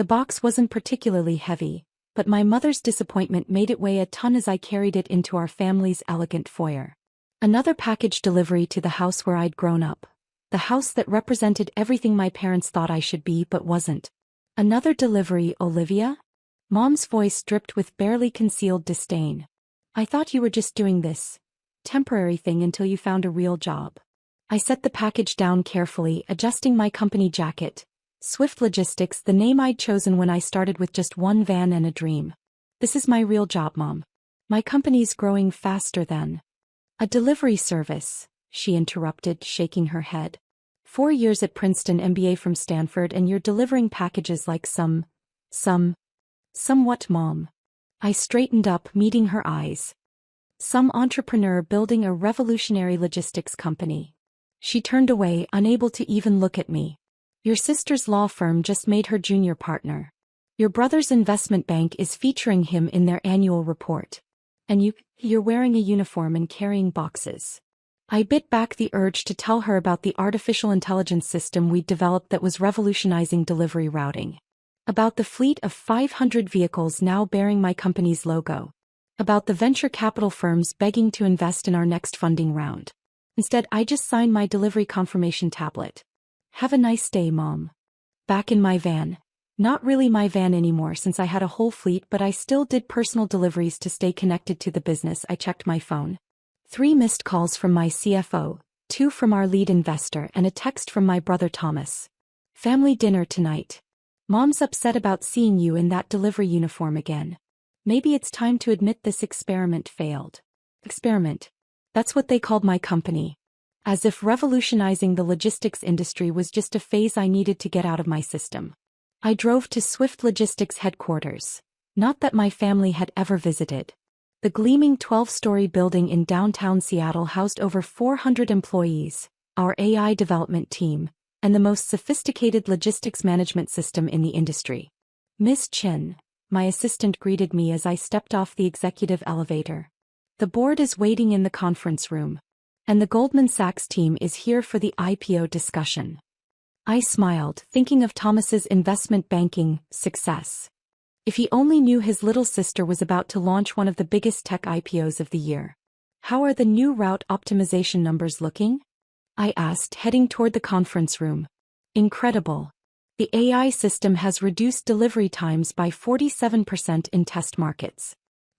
The box wasn't particularly heavy, but my mother's disappointment made it weigh a ton as I carried it into our family's elegant foyer. Another package delivery to the house where I'd grown up. The house that represented everything my parents thought I should be but wasn't. Another delivery, Olivia? Mom's voice dripped with barely concealed disdain. I thought you were just doing this temporary thing until you found a real job. I set the package down carefully, adjusting my company jacket. Swift Logistics, the name I'd chosen when I started with just one van and a dream. This is my real job, Mom. My company's growing faster than a delivery service, she interrupted, shaking her head. 4 years at Princeton, MBA from Stanford, and you're delivering packages like somewhat, Mom. I straightened up, meeting her eyes. Some entrepreneur building a revolutionary logistics company. She turned away, unable to even look at me. Your sister's law firm just made her junior partner. Your brother's investment bank is featuring him in their annual report. And you're wearing a uniform and carrying boxes. I bit back the urge to tell her about the artificial intelligence system we'd developed that was revolutionizing delivery routing. About the fleet of 500 vehicles now bearing my company's logo. About the venture capital firms begging to invest in our next funding round. Instead, I just signed my delivery confirmation tablet. Have a nice day, Mom. Back in my van. Not really my van anymore since I had a whole fleet, but I still did personal deliveries to stay connected to the business. I checked my phone. 3 missed calls from my CFO, 2 from our lead investor, and a text from my brother Thomas. Family dinner tonight. Mom's upset about seeing you in that delivery uniform again. Maybe it's time to admit this experiment failed. Experiment. That's what they called my company. As if revolutionizing the logistics industry was just a phase I needed to get out of my system. I drove to Swift Logistics headquarters. Not that my family had ever visited. The gleaming 12-story building in downtown Seattle housed over 400 employees, our AI development team, and the most sophisticated logistics management system in the industry. Miss Chin, my assistant, greeted me as I stepped off the executive elevator. The board is waiting in the conference room. And the Goldman Sachs team is here for the IPO discussion. I smiled, thinking of Thomas's investment banking success. If he only knew his little sister was about to launch one of the biggest tech IPOs of the year. How are the new route optimization numbers looking? I asked, heading toward the conference room. Incredible. The AI system has reduced delivery times by 47% in test markets.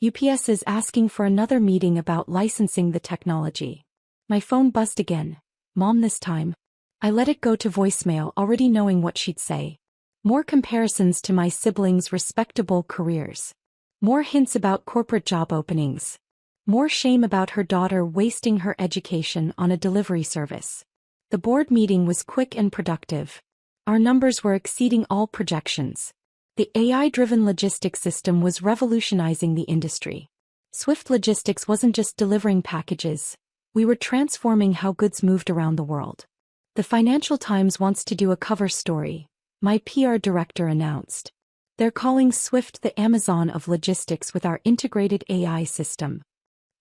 UPS is asking for another meeting about licensing the technology. My phone buzzed again. Mom this time. I let it go to voicemail, already knowing what she'd say. More comparisons to my siblings' respectable careers. More hints about corporate job openings. More shame about her daughter wasting her education on a delivery service. The board meeting was quick and productive. Our numbers were exceeding all projections. The AI-driven logistics system was revolutionizing the industry. Swift Logistics wasn't just delivering packages. We were transforming how goods moved around the world. The Financial Times wants to do a cover story, my PR director announced. They're calling Swift the Amazon of logistics with our integrated AI system.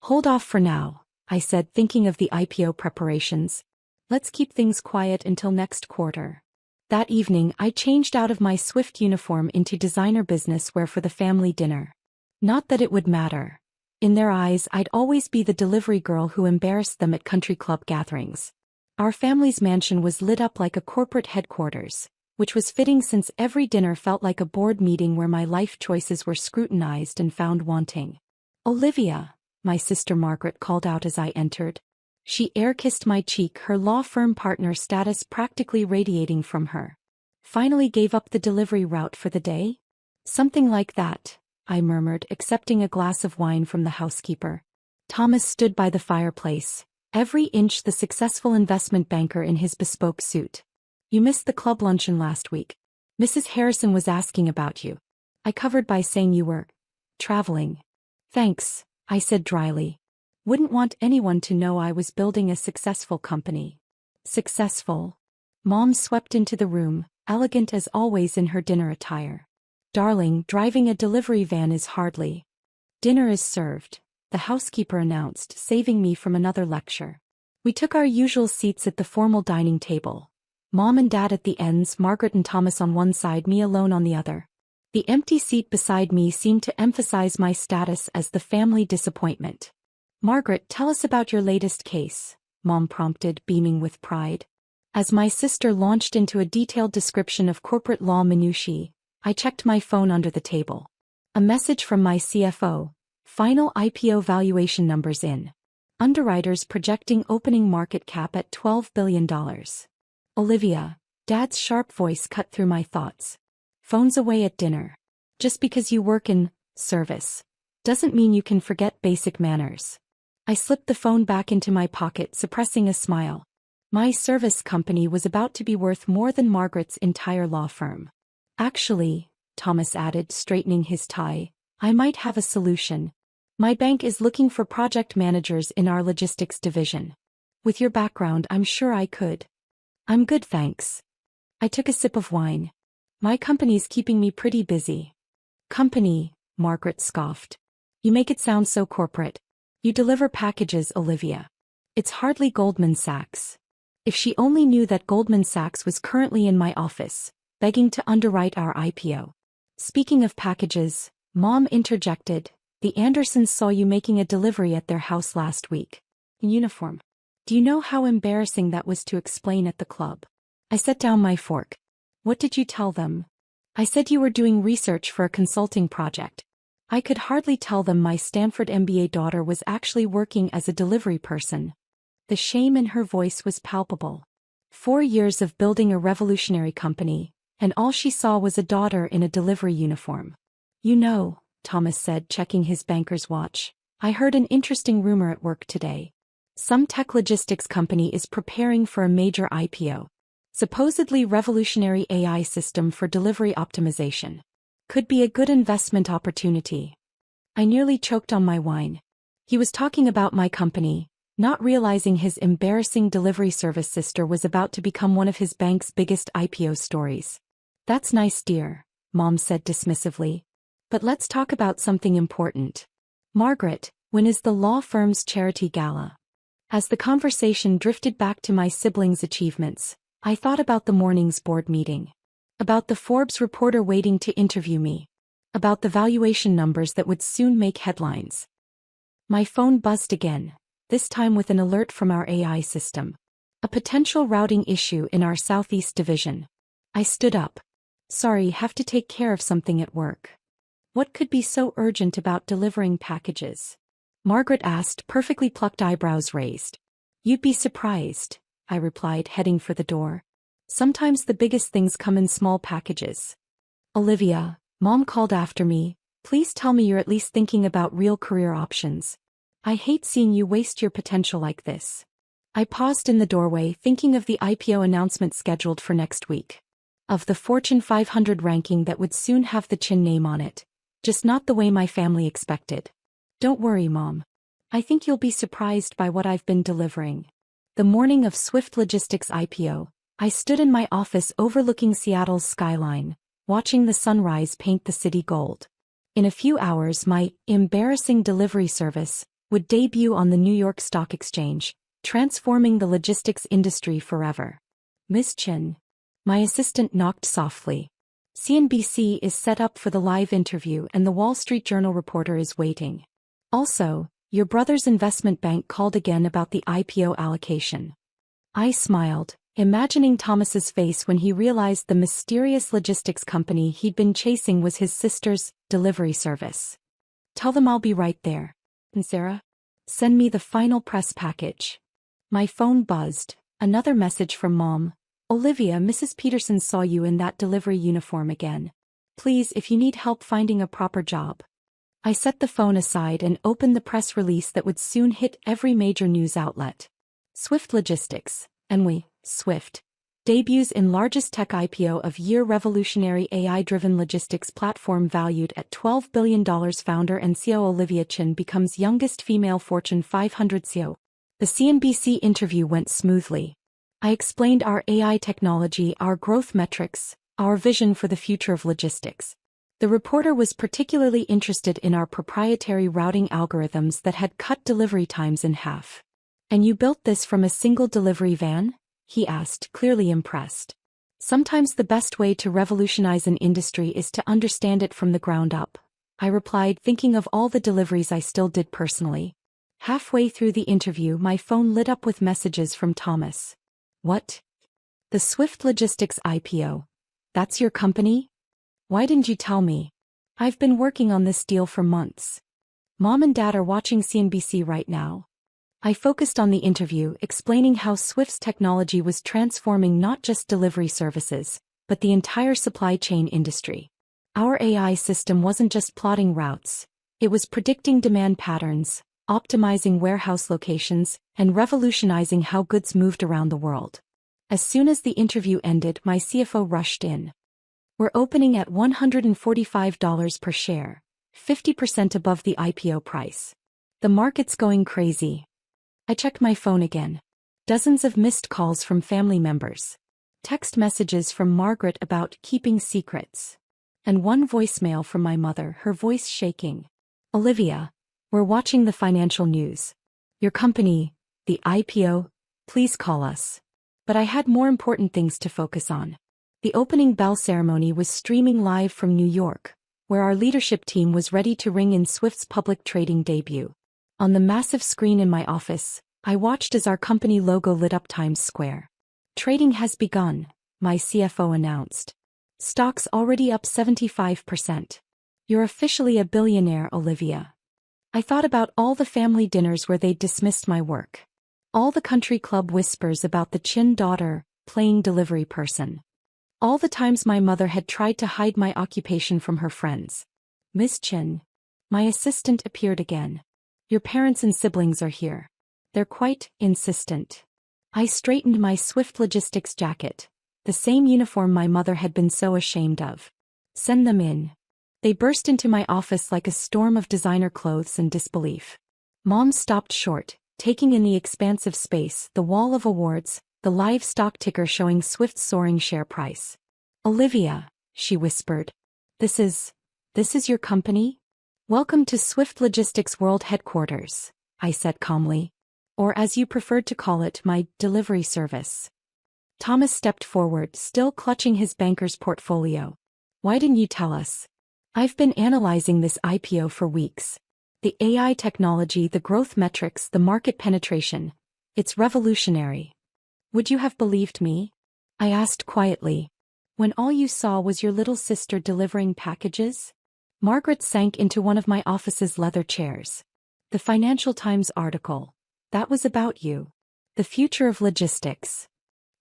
Hold off for now, I said, thinking of the IPO preparations. Let's keep things quiet until next quarter. That evening, I changed out of my Swift uniform into designer business wear for the family dinner. Not that it would matter. In their eyes, I'd always be the delivery girl who embarrassed them at country club gatherings. Our family's mansion was lit up like a corporate headquarters, which was fitting since every dinner felt like a board meeting where my life choices were scrutinized and found wanting. Olivia, my sister Margaret called out as I entered. She air-kissed my cheek, her law firm partner status practically radiating from her. Finally gave up the delivery route for the day? Something like that, I murmured, accepting a glass of wine from the housekeeper. Thomas stood by the fireplace, every inch the successful investment banker in his bespoke suit. You missed the club luncheon last week. Mrs. Harrison was asking about you. I covered by saying you were traveling. Thanks, I said dryly. Wouldn't want anyone to know I was building a successful company. Successful. Mom swept into the room, elegant as always in her dinner attire. Darling, driving a delivery van is hardly. Dinner is served, the housekeeper announced, saving me from another lecture. We took our usual seats at the formal dining table. Mom and Dad at the ends, Margaret and Thomas on one side, me alone on the other. The empty seat beside me seemed to emphasize my status as the family disappointment. Margaret, tell us about your latest case, Mom prompted, beaming with pride. As my sister launched into a detailed description of corporate law minutiae, I checked my phone under the table. A message from my CFO. Final IPO valuation numbers in. Underwriters projecting opening market cap at $12 billion. Olivia, Dad's sharp voice cut through my thoughts. Phone's away at dinner. Just because you work in service doesn't mean you can forget basic manners. I slipped the phone back into my pocket, suppressing a smile. My service company was about to be worth more than Margaret's entire law firm. Actually, Thomas added, straightening his tie, I might have a solution. My bank is looking for project managers in our logistics division. With your background, I'm sure I could. I'm good, thanks. I took a sip of wine. My company's keeping me pretty busy. Company, Margaret scoffed. You make it sound so corporate. You deliver packages, Olivia. It's hardly Goldman Sachs. If she only knew that Goldman Sachs was currently in my office, begging to underwrite our IPO. Speaking of packages, Mom interjected, the Andersons saw you making a delivery at their house last week. In uniform. Do you know how embarrassing that was to explain at the club? I set down my fork. What did you tell them? I said you were doing research for a consulting project. I could hardly tell them my Stanford MBA daughter was actually working as a delivery person. The shame in her voice was palpable. 4 years of building a revolutionary company, and all she saw was a daughter in a delivery uniform. You know, Thomas said, checking his banker's watch, I heard an interesting rumor at work today. Some tech logistics company is preparing for a major IPO. Supposedly revolutionary AI system for delivery optimization. Could be a good investment opportunity. I nearly choked on my wine. He was talking about my company, not realizing his embarrassing delivery service sister was about to become one of his bank's biggest IPO stories. That's nice, dear, Mom said dismissively. But let's talk about something important. Margaret, when is the law firm's charity gala? As the conversation drifted back to my siblings' achievements, I thought about the morning's board meeting. About the Forbes reporter waiting to interview me. About the valuation numbers that would soon make headlines. My phone buzzed again, this time with an alert from our AI system. A potential routing issue in our Southeast division. I stood up. Sorry, have to take care of something at work. What could be so urgent about delivering packages? Margaret asked, perfectly plucked eyebrows raised. You'd be surprised, I replied, heading for the door. Sometimes the biggest things come in small packages. Olivia, Mom called after me, please tell me you're at least thinking about real career options. I hate seeing you waste your potential like this. I paused in the doorway, thinking of the IPO announcement scheduled for next week. Of the Fortune 500 ranking that would soon have the Chin name on it. Just not the way my family expected. Don't worry, Mom. I think you'll be surprised by what I've been delivering. The morning of Swift Logistics IPO, I stood in my office overlooking Seattle's skyline, watching the sunrise paint the city gold. In a few hours, my embarrassing delivery service would debut on the New York Stock Exchange, transforming the logistics industry forever. Miss Chin. My assistant knocked softly. CNBC is set up for the live interview and the Wall Street Journal reporter is waiting. Also, your brother's investment bank called again about the IPO allocation. I smiled, imagining Thomas's face when he realized the mysterious logistics company he'd been chasing was his sister's delivery service. Tell them I'll be right there. And Sarah? Send me the final press package. My phone buzzed, another message from Mom. Olivia, Mrs. Peterson saw you in that delivery uniform again. Please, if you need help finding a proper job. I set the phone aside and opened the press release that would soon hit every major news outlet. Swift Logistics, Swift, debuts in largest tech IPO of year. Revolutionary AI-driven logistics platform valued at $12 billion. Founder and CEO Olivia Chin becomes youngest female Fortune 500 CEO. The CNBC interview went smoothly. I explained our AI technology, our growth metrics, our vision for the future of logistics. The reporter was particularly interested in our proprietary routing algorithms that had cut delivery times in half. And you built this from a single delivery van? He asked, clearly impressed. Sometimes the best way to revolutionize an industry is to understand it from the ground up, I replied, thinking of all the deliveries I still did personally. Halfway through the interview, my phone lit up with messages from Thomas. What? The Swift Logistics IPO. That's your company? Why didn't you tell me? I've been working on this deal for months. Mom and Dad are watching CNBC right now. I focused on the interview, explaining how Swift's technology was transforming not just delivery services, but the entire supply chain industry. Our AI system wasn't just plotting routes, it was predicting demand patterns, optimizing warehouse locations, and revolutionizing how goods moved around the world. As soon as the interview ended, my CFO rushed in. We're opening at $145 per share, 50% above the IPO price. The market's going crazy. I checked my phone again. Dozens of missed calls from family members. Text messages from Margaret about keeping secrets. And one voicemail from my mother, her voice shaking. Olivia, we're watching the financial news. Your company, the IPO, please call us. But I had more important things to focus on. The opening bell ceremony was streaming live from New York, where our leadership team was ready to ring in Swift's public trading debut. On the massive screen in my office, I watched as our company logo lit up Times Square. Trading has begun, my CFO announced. Stocks already up 75%. You're officially a billionaire, Olivia. I thought about all the family dinners where they'd dismissed my work. All the country club whispers about the Chin daughter, playing delivery person. All the times my mother had tried to hide my occupation from her friends. Miss Chin. My assistant appeared again. Your parents and siblings are here. They're quite insistent. I straightened my Swift Logistics jacket, the same uniform my mother had been so ashamed of. Send them in. They burst into my office like a storm of designer clothes and disbelief. Mom stopped short, taking in the expansive space, the wall of awards, the live stock ticker showing Swift's soaring share price. Olivia, she whispered. This is your company? Welcome to Swift Logistics World Headquarters, I said calmly. Or as you preferred to call it, my delivery service. Thomas stepped forward, still clutching his banker's portfolio. Why didn't you tell us? I've been analyzing this IPO for weeks. The AI technology, the growth metrics, the market penetration. It's revolutionary. Would you have believed me? I asked quietly. When all you saw was your little sister delivering packages? Margaret sank into one of my office's leather chairs. The Financial Times article. That was about you. The future of logistics.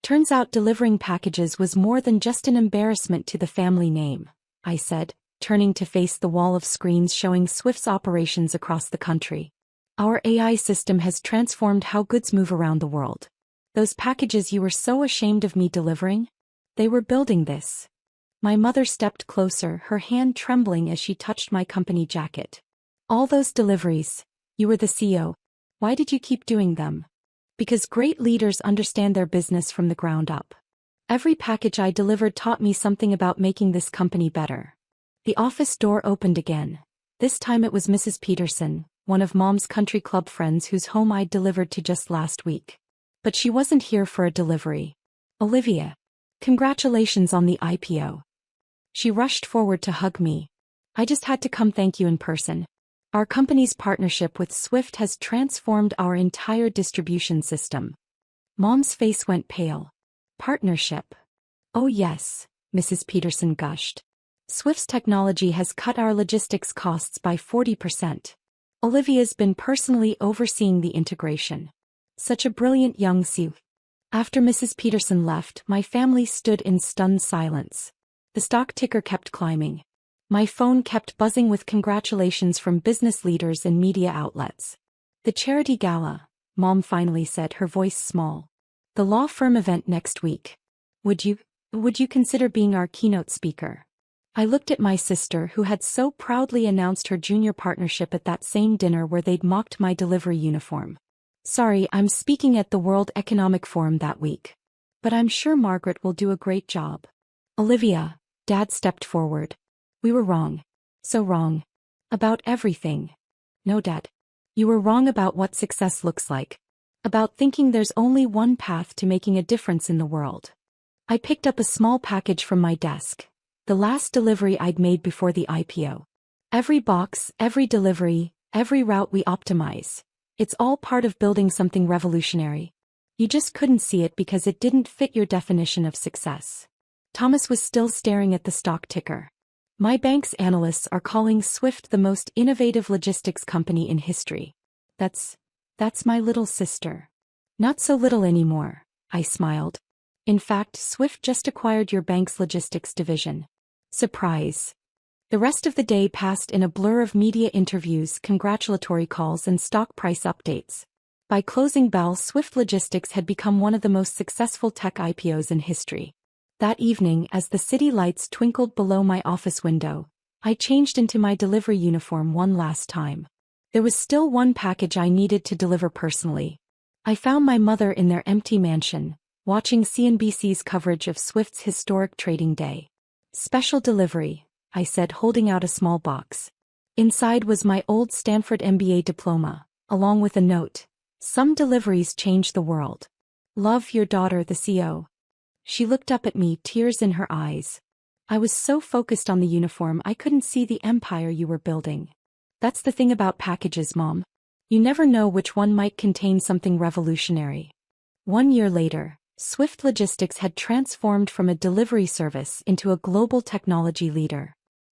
Turns out delivering packages was more than just an embarrassment to the family name, I said, turning to face the wall of screens showing Swift's operations across the country. Our AI system has transformed how goods move around the world. Those packages you were so ashamed of me delivering? They were building this. My mother stepped closer, her hand trembling as she touched my company jacket. All those deliveries. You were the CEO. Why did you keep doing them? Because great leaders understand their business from the ground up. Every package I delivered taught me something about making this company better. The office door opened again. This time it was Mrs. Peterson, one of Mom's country club friends whose home I'd delivered to just last week. But she wasn't here for a delivery. Olivia. Congratulations on the IPO. She rushed forward to hug me. I just had to come thank you in person. Our company's partnership with Swift has transformed our entire distribution system. Mom's face went pale. Partnership. Oh yes, Mrs. Peterson gushed. Swift's technology has cut our logistics costs by 40%. Olivia's been personally overseeing the integration. Such a brilliant young CEO. After Mrs. Peterson left, my family stood in stunned silence. The stock ticker kept climbing. My phone kept buzzing with congratulations from business leaders and media outlets. The charity gala, Mom finally said, her voice small. The law firm event next week. Would you consider being our keynote speaker? I looked at my sister, who had so proudly announced her junior partnership at that same dinner where they'd mocked my delivery uniform. Sorry, I'm speaking at the World Economic Forum that week. But I'm sure Margaret will do a great job. Olivia, Dad stepped forward. We were wrong. So wrong. About everything. No, Dad. You were wrong about what success looks like. About thinking there's only one path to making a difference in the world. I picked up a small package from my desk. The last delivery I'd made before the IPO. Every box, every delivery, every route we optimize. It's all part of building something revolutionary. You just couldn't see it because it didn't fit your definition of success. Thomas was still staring at the stock ticker. My bank's analysts are calling Swift the most innovative logistics company in history. That's my little sister. Not so little anymore, I smiled. In fact, Swift just acquired your bank's logistics division. Surprise. The rest of the day passed in a blur of media interviews, congratulatory calls, and stock price updates. By closing bell, Swift Logistics had become one of the most successful tech IPOs in history. That evening, as the city lights twinkled below my office window, I changed into my delivery uniform one last time. There was still one package I needed to deliver personally. I found my mother in their empty mansion, watching CNBC's coverage of Swift's historic trading day. Special delivery, I said, holding out a small box. Inside was my old Stanford MBA diploma, along with a note. Some deliveries change the world. Love, your daughter, the CEO. She looked up at me, tears in her eyes. I was so focused on the uniform I couldn't see the empire you were building. That's the thing about packages, Mom. You never know which one might contain something revolutionary. 1 year later, Swift Logistics had transformed from a delivery service into a global technology leader.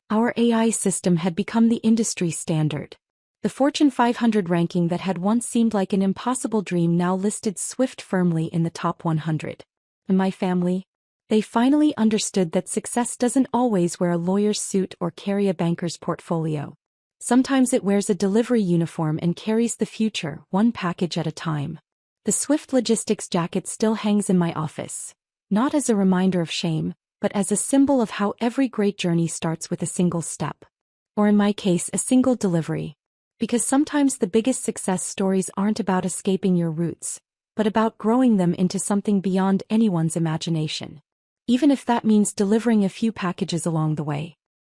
Our AI system had become the industry standard. The Fortune 500 ranking that had once seemed like an impossible dream now listed Swift firmly in the top 100. And my family? They finally understood that success doesn't always wear a lawyer's suit or carry a banker's portfolio. Sometimes it wears a delivery uniform and carries the future, one package at a time. The Swift Logistics jacket still hangs in my office, not as a reminder of shame, but as a symbol of how every great journey starts with a single step. Or in my case, a single delivery. Because sometimes the biggest success stories aren't about escaping your roots, but about growing them into something beyond anyone's imagination. Even if that means delivering a few packages along the way.